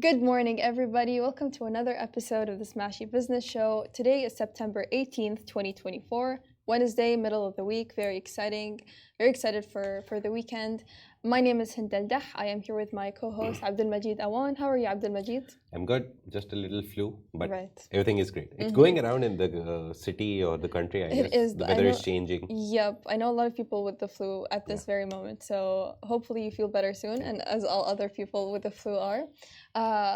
Good morning, everybody. Welcome to another episode of the Smashy Business Show. Today is September 18th, 2024, Wednesday, middle of the week. Very exciting. Very excited for the weekend. My name is Hind Al Dah. I am here with my co-host Abdul Majid Awan. How are you, Abdul Majid? I'm good. Just a little flu, but Right. everything is great. It's going around in the city or the country, I guess. It is. The weather is changing. Yep. I know a lot of people with the flu at this very moment. So hopefully you feel better soon, and as all other people with the flu are.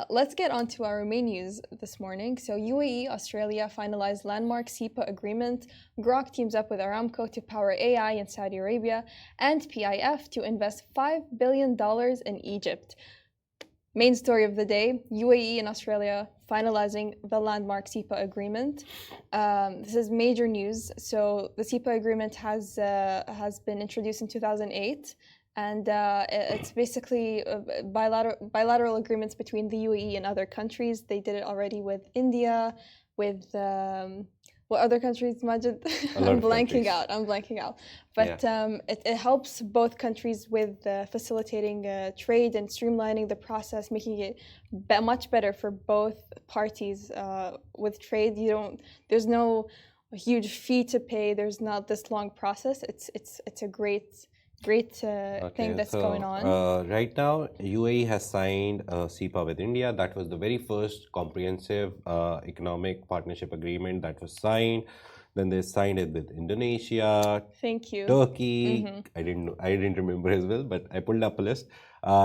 Let's get on to our main news this morning. So UAE-Australia finalized landmark CEPA agreement. Groq teams up with Aramco to power AI in Saudi Arabia, and PIF to invest $5 billion in Egypt. Main story of the day, UAE and Australia finalizing the landmark CEPA agreement. This is major news. So the CEPA agreement has been introduced in 2008, and it's basically bilateral agreements between the UAE and other countries. They did it already with India, with what other countries, Majid? I'm blanking out. But it helps both countries with facilitating trade and streamlining the process, making it much better for both parties. With trade, there's no huge fee to pay. There's not this long process. It's a great thing that's going on. Right now, UAE has signed a CEPA with India. That was the very first comprehensive economic partnership agreement that was signed. Then they signed it with Indonesia, Thank you. Turkey. I didn't remember as well, but I pulled up a list.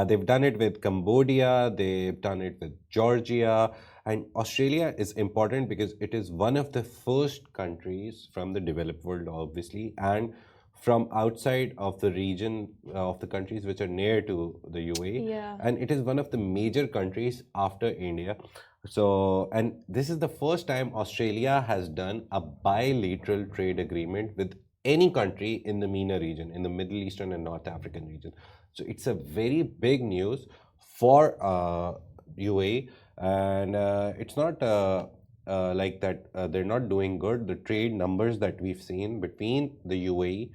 They've done it with Cambodia. They've done it with Georgia. And Australia is important because it is one of the first countries from the developed world, obviously, and from outside of the region of the countries which are near to the UAE. Yeah. And it is one of the major countries after India. So, and this is the first time Australia has done a bilateral trade agreement with any country in the MENA region, in the Middle Eastern and North African region. So it's a very big news for UAE, and it's not like that they're not doing good. The trade numbers that we've seen between the UAE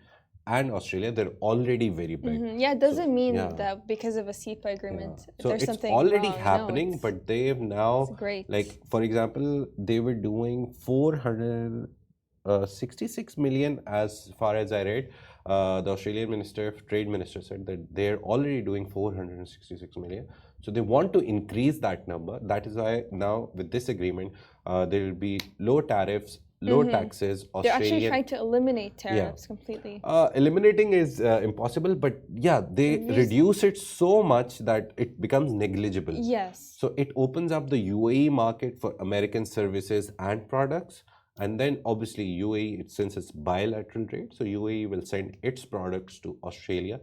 and Australia, they're already very big. Yeah, it doesn't mean that because of a CEPA agreement, so there's it's something already wrong. happening, No, but they've now, great. like, for example, they were doing 466 million, as far as I read. The Australian Trade Minister said that they're already doing 466 million. So they want to increase that number. That is why now with this agreement, there will be low tariffs, low taxes. They're actually trying to eliminate tariffs completely. Eliminating is impossible, but yeah, they reduce it so much that it becomes negligible. Yes. So it opens up the UAE market for American services and products. And then obviously UAE, since it's bilateral trade, so UAE will send its products to Australia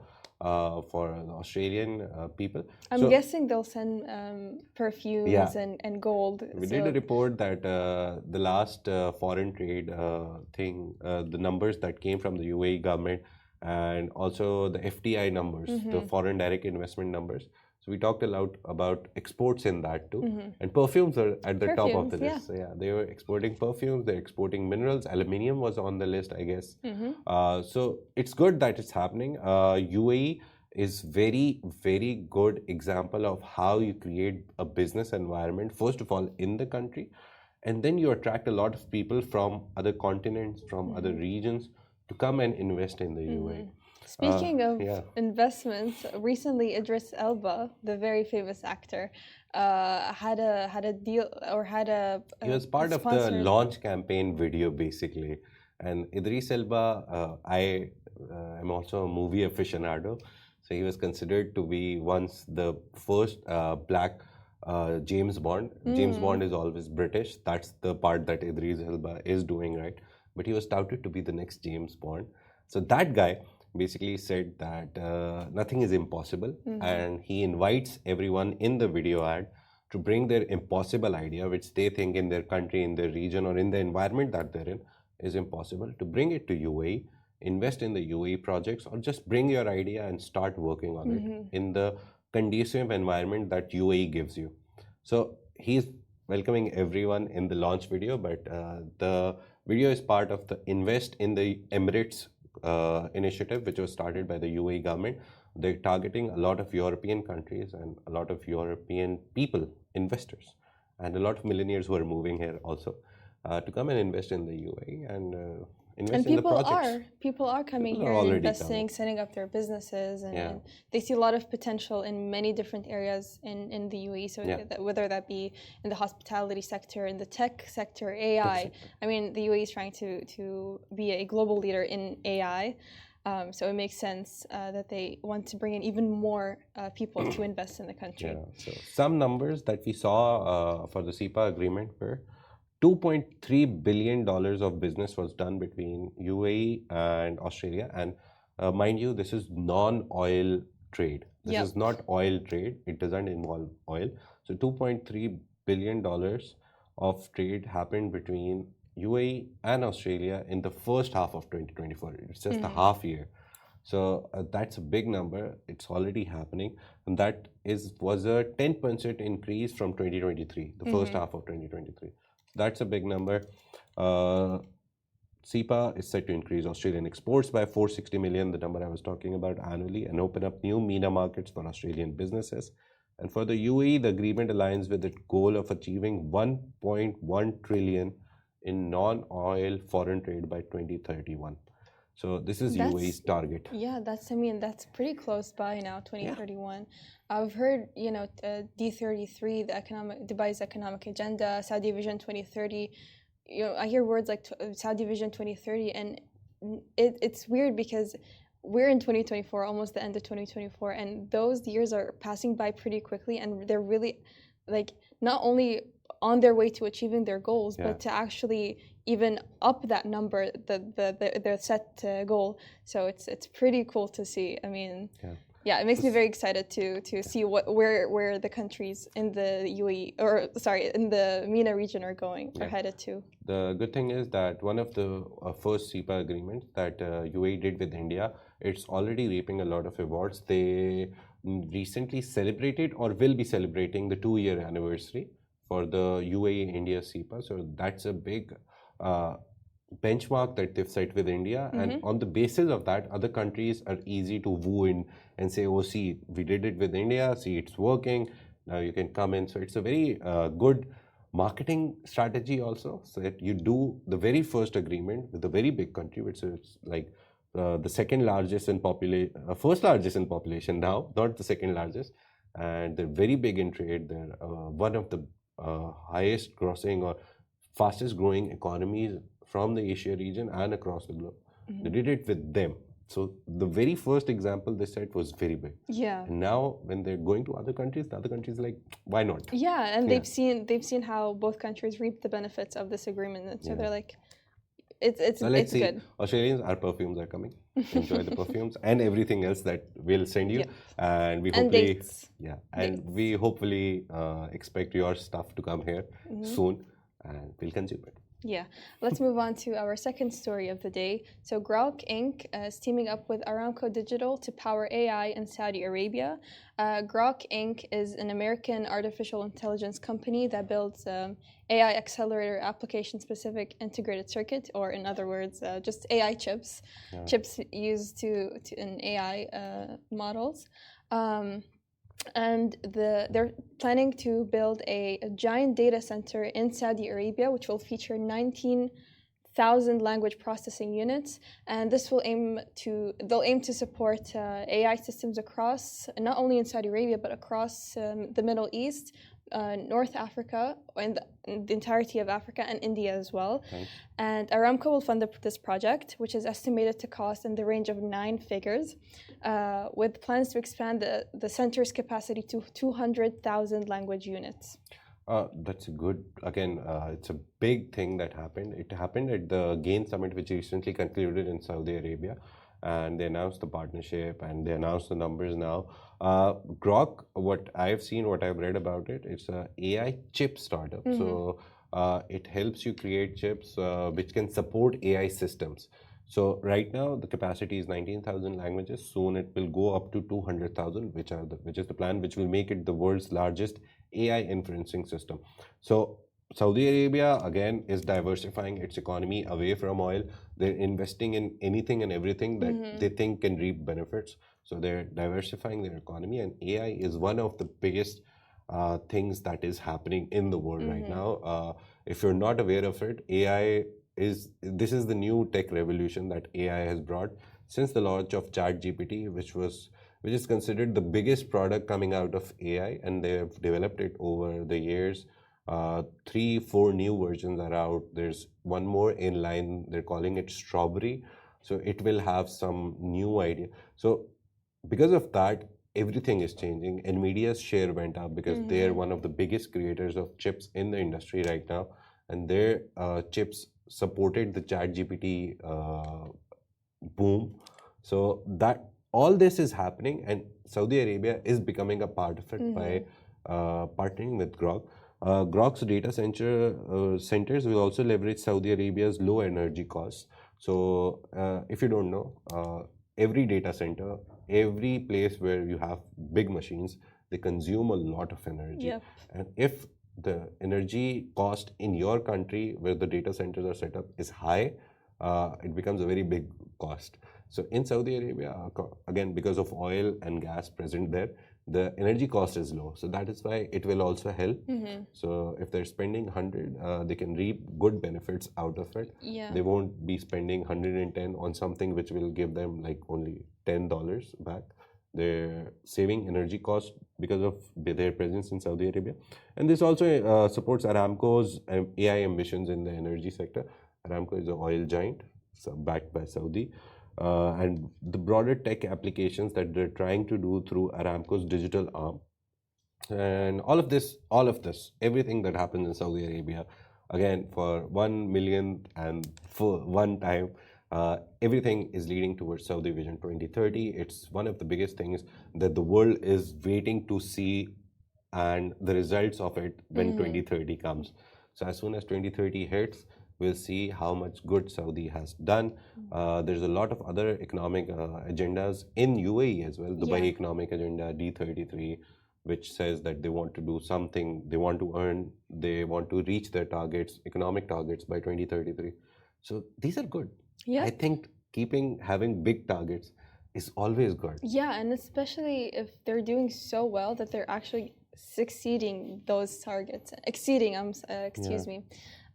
for the Australian people. I'm guessing they'll send perfumes and gold. We did a report that the last foreign trade thing, the numbers that came from the UAE government, and also the FDI numbers, the foreign direct investment numbers. So we talked a lot about exports in that too. And perfumes are at the top of the list. So yeah, they were exporting perfumes, they're exporting minerals. Aluminium was on the list, I guess. So it's good that it's happening. UAE is very, very good example of how you create a business environment, first of all, in the country. And then you attract a lot of people from other continents, from other regions to come and invest in the UAE. Speaking of investments, recently Idris Elba, the very famous actor, had a deal or had a he was part of the launch campaign video basically. And Idris Elba, I am also a movie aficionado, so he was considered to be once the first black James Bond. James Bond is always British. That's the part that Idris Elba is doing, right? But he was touted to be the next James Bond. So that guy basically said that nothing is impossible, and he invites everyone in the video ad to bring their impossible idea, which they think in their country, in their region, or in the environment that they're in is impossible, to bring it to UAE, invest in the UAE projects, or just bring your idea and start working on it in the conducive environment that UAE gives you. So he's welcoming everyone in the launch video, but the video is part of the Invest in the Emirates initiative, which was started by the UAE government. They're targeting a lot of European countries and a lot of European people investors and a lot of millionaires who are moving here also to come and invest in the UAE and invest in the projects. People are coming People are here and already investing, coming. setting up their businesses, and, Yeah. and they see a lot of potential in many different areas in the UAE. So Yeah. whether that be in the hospitality sector, in the tech sector, AI. I mean, the UAE is trying to be a global leader in AI. So it makes sense that they want to bring in even more people to invest in the country. Yeah. So some numbers that we saw for the CEPA agreement were $2.3 billion of business was done between UAE and Australia. And mind you, this is non-oil trade. This is not oil trade. It doesn't involve oil. So $2.3 billion of trade happened between UAE and Australia in the first half of 2024. It's just a half year. So that's a big number. It's already happening. And that was a 10% increase from 2023, the first half of 2023. That's a big number. CEPA is set to increase Australian exports by 460 million, the number I was talking about annually, and open up new MENA markets for Australian businesses. And for the UAE, the agreement aligns with the goal of achieving 1.1 trillion in non-oil foreign trade by 2031. So this is UAE's target. Yeah, that's pretty close by now, 2031. Yeah. I've heard, D33, Dubai's economic agenda, Saudi Vision 2030. I hear words like Saudi Vision 2030, and it's weird because we're in 2024, almost the end of 2024, and those years are passing by pretty quickly, and they're really not only on their way to achieving their goals, but to actually even up that number, their set goal. So it's pretty cool to see. I mean, it makes me very excited to see where the countries in the UAE in the MENA region are headed to. The good thing is that one of the first CEPA agreements that UAE did with India, it's already reaping a lot of awards. They recently celebrated or will be celebrating the 2-year anniversary for the UAE-India CEPA. So that's a big benchmark that they've set with India. And on the basis of that, other countries are easy to woo in and say, oh, see, we did it with India, see, it's working, now you can come in. So it's a very good marketing strategy also, so that you do the very first agreement with a very big country, which is like the second largest in population, first largest in population now, not the second largest. And they're very big in trade. They're one of the highest grossing or fastest growing economies from the Asia region and across the globe. They did it with them. So the very first example they set was very big. Yeah. And now when they're going to other countries, the other countries are like, why not? Yeah, and they've seen how both countries reap the benefits of this agreement. And so they're like, it's good. Australians, our perfumes are coming. Enjoy the perfumes and everything else that we'll send you. And we hopefully expect your stuff to come here soon, and we'll consume it. Yeah, let's move on to our second story of the day. So Groq Inc. Is teaming up with Aramco Digital to power AI in Saudi Arabia. Groq Inc. is an American artificial intelligence company that builds AI accelerator application-specific integrated circuit, or in other words, just AI chips, chips used in AI models. And they're planning to build a giant data center in Saudi Arabia, which will feature 19,000 language processing units, and this will they'll aim to support AI systems across, not only in Saudi Arabia but across the Middle East, North Africa, and the entirety of Africa, and India as well. Okay. And Aramco will fund this project, which is estimated to cost in the range of 9 figures, with plans to expand the center's capacity to 200,000 language units. That's good. Again, it's a big thing that happened. It happened at the GAIN Summit, which recently concluded in Saudi Arabia. And they announced the partnership and they announced the numbers now. Groq, what I've seen, what I've read about it, it's an AI chip startup. So it helps you create chips which can support AI systems. So right now the capacity is 19,000 languages. Soon it will go up to 200,000, which is the plan, which will make it the world's largest AI inferencing system. So Saudi Arabia, again, is diversifying its economy away from oil. They're investing in anything and everything that they think can reap benefits. So they're diversifying their economy, and AI is one of the biggest things that is happening in the world right now. If you're not aware of it, this is the new tech revolution that AI has brought since the launch of ChatGPT, which is considered the biggest product coming out of AI, and they have developed it over the years. 3, 4 new versions are out. There's one more in line. They're calling it Strawberry. So it will have some new idea. So because of that, everything is changing. Nvidia's share went up because they're one of the biggest creators of chips in the industry right now, and their chips supported the ChatGPT boom. So that all this is happening, and Saudi Arabia is becoming a part of it by partnering with Groq. Groq's data centers will also leverage Saudi Arabia's low energy costs. So if you don't know, every data center, every place where you have big machines, they consume a lot of energy. Yep. And if the energy cost in your country where the data centers are set up is high, it becomes a very big cost. So in Saudi Arabia, again, because of oil and gas present there, the energy cost is low. So that is why it will also help. So if they're spending 100, they can reap good benefits out of it. Yeah. They won't be spending 110 on something which will give them like only $10 back. They're saving energy costs because of their presence in Saudi Arabia. And this also supports Aramco's AI ambitions in the energy sector. Aramco is an oil giant, so backed by Saudi. And the broader tech applications that they're trying to do through Aramco's digital arm. And all of this, everything that happens in Saudi Arabia, again, for 1 million and for one time, everything is leading towards Saudi Vision 2030. It's one of the biggest things that the world is waiting to see, and the results of it when 2030 comes. So as soon as 2030 hits, we'll see how much good Saudi has done. There's a lot of other economic agendas in UAE as well. Dubai Economic Agenda, D33, which says that they want to do something, they want to reach their targets, economic targets by 2033. So these are good. Yeah. I think having big targets is always good. Yeah, and especially if they're doing so well that they're actually exceeding those targets.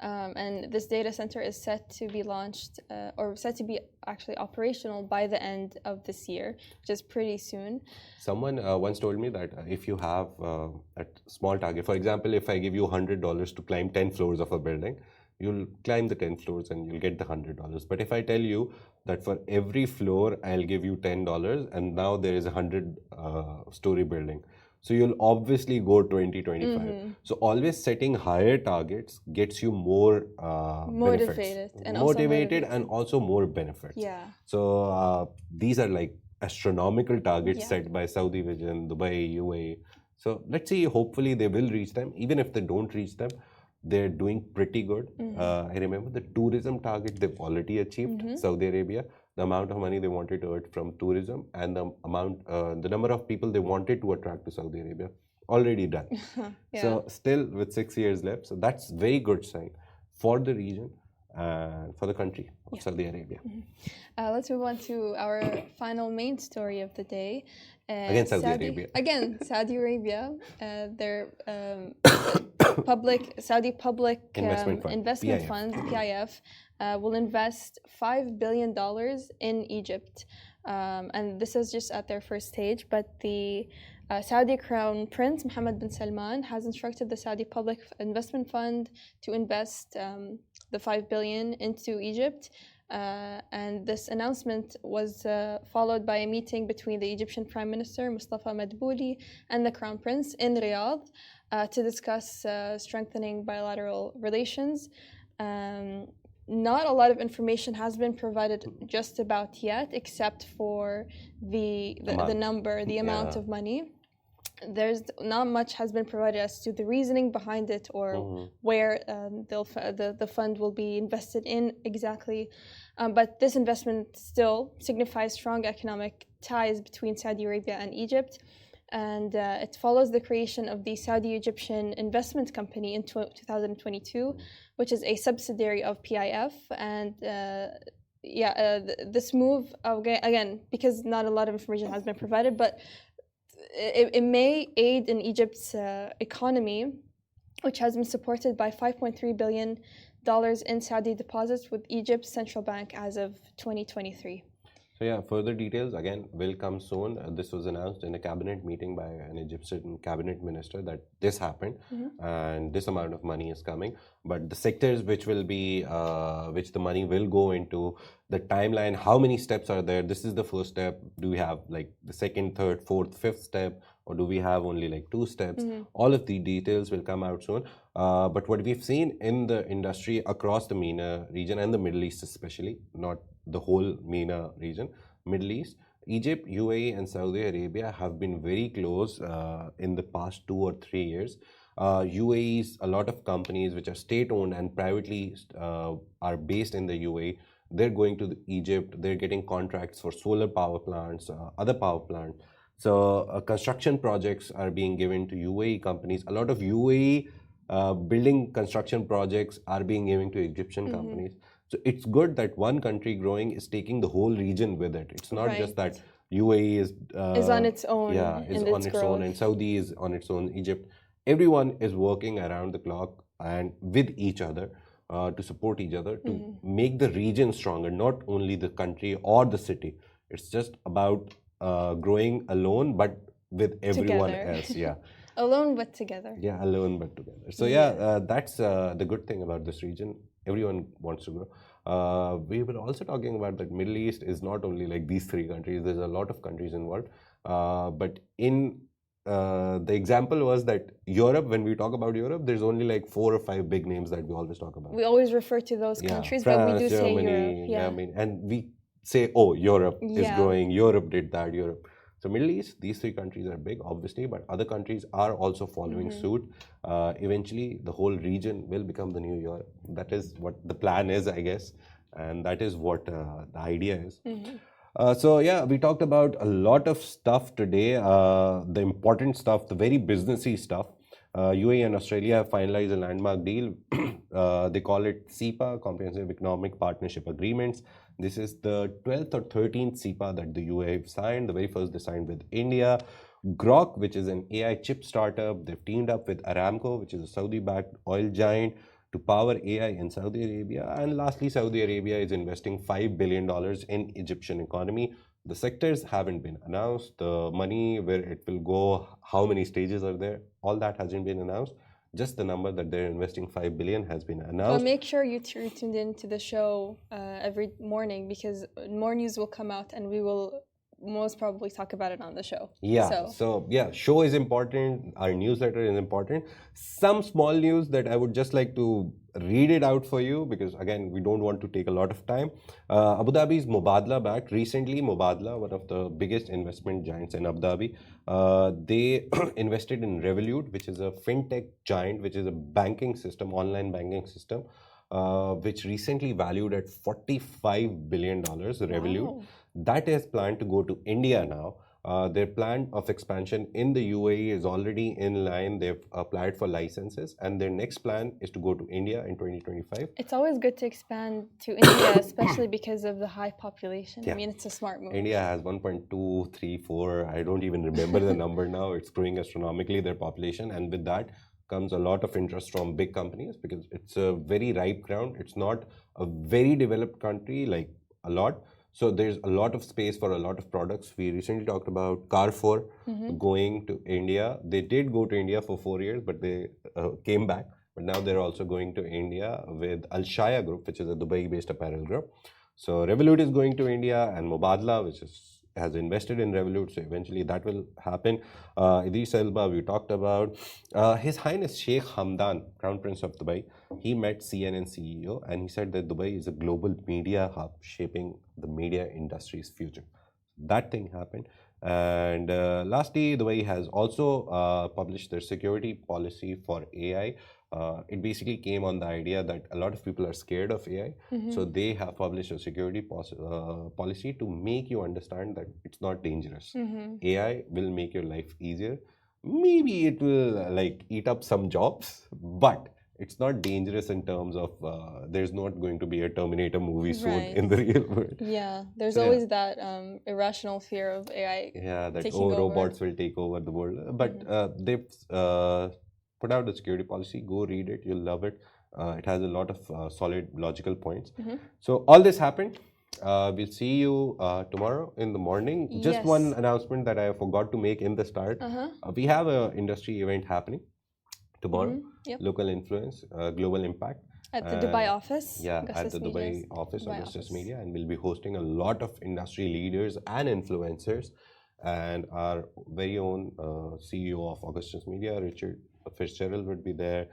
And this data center is set to be launched or set to be actually operational by the end of this year, which is pretty soon. Someone once told me that if you have a small target, for example, if I give you $100 to climb 10 floors of a building, you'll climb the 10 floors and you'll get the $100. But if I tell you that for every floor, I'll give you $10, and now there is a 100-story building, so you'll obviously go 20, 25. So always setting higher targets gets you more motivated and also more benefits. Yeah. So these are like astronomical targets set by Saudi Vision, Dubai, UAE. So let's see, hopefully they will reach them. Even if they don't reach them, they're doing pretty good. I remember the tourism target they've already achieved, Saudi Arabia. The amount of money they wanted to earn from tourism and the number of people they wanted to attract to Saudi Arabia, already done. So still with 6 years left. So that's very good sign for the region and for the country of Saudi Arabia. Let's move on to our final main story of the day. Again, Saudi Arabia. Again, Saudi Arabia. Their Saudi Public Investment Fund, PIF, will invest $5 billion in Egypt. And this is just at their first stage, but the Saudi Crown Prince Mohammed bin Salman has instructed the Saudi Public Investment Fund to invest the $5 billion into Egypt. And this announcement was followed by a meeting between the Egyptian Prime Minister Mustafa Madbouli and the Crown Prince in Riyadh to discuss strengthening bilateral relations. Not a lot of information has been provided just about yet, except for the amount of money. There's not much has been provided as to the reasoning behind it or where the fund will be invested in exactly. But this investment still signifies strong economic ties between Saudi Arabia and Egypt. And it follows the creation of the Saudi-Egyptian Investment Company in 2022, which is a subsidiary of PIF. And this move, again, because not a lot of information has been provided, but it may aid in Egypt's economy, which has been supported by $5.3 billion in Saudi deposits with Egypt's central bank as of 2023. So yeah, further details again will come soon. This was announced in a cabinet meeting by an Egyptian cabinet minister that this happened, and this amount of money is coming. But the sectors which will be, which the money will go into, the timeline, how many steps are there? This is the first step. Do we have like the second, third, fourth, fifth step, or do we have only like 2 steps? All of the details will come out soon. But what we've seen in the industry across the MENA region and the Middle East especially, not the whole MENA region, Middle East, Egypt, UAE and Saudi Arabia have been very close in the past 2 or 3 years. UAE's, a lot of companies which are state-owned and privately are based in the UAE, they're going to Egypt, they're getting contracts for solar power plants, other power plants. So construction projects are being given to UAE companies. A lot of UAE building construction projects are being given to Egyptian companies. So it's good that one country growing is taking the whole region with it. It's not just that UAE is on its own. Yeah, is on its own, and Saudi is on its own. Egypt, everyone is working around the clock and with each other to support each other to make the region stronger. Not only the country or the city. It's just about growing alone, but with everyone else. Yeah. Alone but together. Yeah, alone but together. So yeah, that's the good thing about this region. Everyone wants to grow. We were also talking about that Middle East is not only like these 3 countries. There's a lot of countries involved. But in the example was that Europe, when we talk about Europe, there's only like 4 or 5 big names that we always talk about. We always refer to those countries, France, but we do Germany, say Europe. Yeah, I mean, and we say, oh, Europe is growing. Europe did that. Europe. So Middle East, these 3 countries are big, obviously, but other countries are also following suit. Eventually, the whole region will become the new Europe. That is what the plan is, I guess, and that is what the idea is. So yeah, we talked about a lot of stuff today. The important stuff, the very businessy stuff. UAE and Australia have finalized a landmark deal. They call it CEPA, Comprehensive Economic Partnership Agreements. This is the 12th or 13th CEPA that the UAE have signed. The very first they signed with India. Groq, which is an AI chip startup, they've teamed up with Aramco, which is a Saudi-backed oil giant, to power AI in Saudi Arabia. And lastly, Saudi Arabia is investing $5 billion in Egyptian economy. The sectors haven't been announced. The money, where it will go, how many stages are there, all that hasn't been announced. Just the number that they're investing $5 billion has been announced. Well, make sure you tuned in to the show every morning, because more news will come out and we will most probably talk about it on the show. Yeah, so yeah, show is important, our newsletter is important. Some small news that I would just like to read it out for you, because again, we don't want to take a lot of time. Abu Dhabi's Mubadala backed. Recently, Mubadala, one of the biggest investment giants in Abu Dhabi, they invested in Revolut, which is a fintech giant, which is a banking system, online banking system, which recently valued at $45 billion, Revolut. Wow. That is planned to go to India now. Their plan of expansion in the UAE is already in line. They've applied for licenses, and their next plan is to go to India in 2025. It's always good to expand to India, especially because of the high population. Yeah. I mean, it's a smart move. India has 1.234. I don't even remember the number now. It's growing astronomically, their population, and with that comes a lot of interest from big companies, because it's a very ripe ground. It's not a very developed country, like a lot. So there's a lot of space for a lot of products. We recently talked about Carrefour going to India. They did go to India for 4 years, but they came back. But now they're also going to India with Al Shaya Group, which is a Dubai-based apparel group. So Revolut is going to India, and Mubadala, which has invested in Revolut, so eventually that will happen. Idris Elba, we talked about. His Highness Sheikh Hamdan, Crown Prince of Dubai, he met CNN CEO, and he said that Dubai is a global media hub shaping the media industry's future. That thing happened. And lastly, Dubai has also published their security policy for AI. It basically came on the idea that a lot of people are scared of AI. So they have published a security policy to make you understand that it's not dangerous. AI will make your life easier. Maybe it will like eat up some jobs, but it's not dangerous in terms of there's not going to be a Terminator movie soon Right. in the real world. Yeah, there's So, yeah. always that irrational fear of AI Yeah, that taking over. robots will take over the world. But they've put out a security policy. Go read it. You'll love it. It has a lot of solid logical points. So all this happened. We'll see you tomorrow in the morning. Just Yes. one announcement that I forgot to make in the start. We have an industry event happening tomorrow. Yep. Local influence, global impact. At the Dubai office. Yeah, Augustus at the Dubai Media's office, Dubai Augustus office. Media, and we'll be hosting a lot of industry leaders and influencers. And our very own CEO of Augustus Media, Richard Fitzgerald, would be there.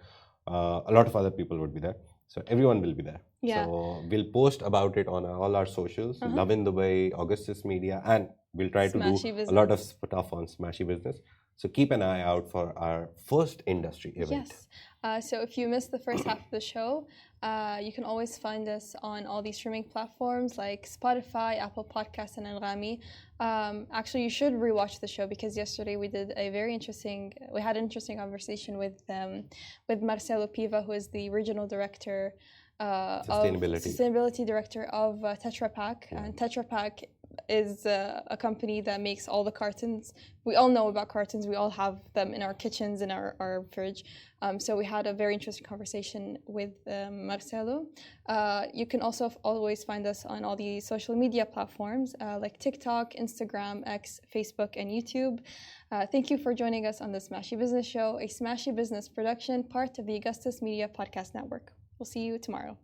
A lot of other people would be there. So everyone will be there. Yeah. So we'll post about it on all our socials. Love in Dubai, Augustus Media, and we'll try to Smashy do Business. a lot of stuff on Smashy Business. So keep an eye out for our first industry event. Yes. So if you missed the first half of the show, you can always find us on all these streaming platforms like Spotify, Apple Podcasts, and Anghami. Actually, you should rewatch the show because yesterday we had an interesting conversation with Marcelo Piva, who is the regional director sustainability director of Tetra Pak. And Tetra Pak is a company that makes all the cartons. We all know about cartons. We all have them in our kitchens, in our fridge. So we had a very interesting conversation with Marcelo. You can also always find us on all the social media platforms like TikTok, Instagram, X, Facebook, and YouTube. Thank you for joining us on the Smashy Business Show, a Smashy Business production, part of the Augustus Media Podcast Network. We'll see you tomorrow.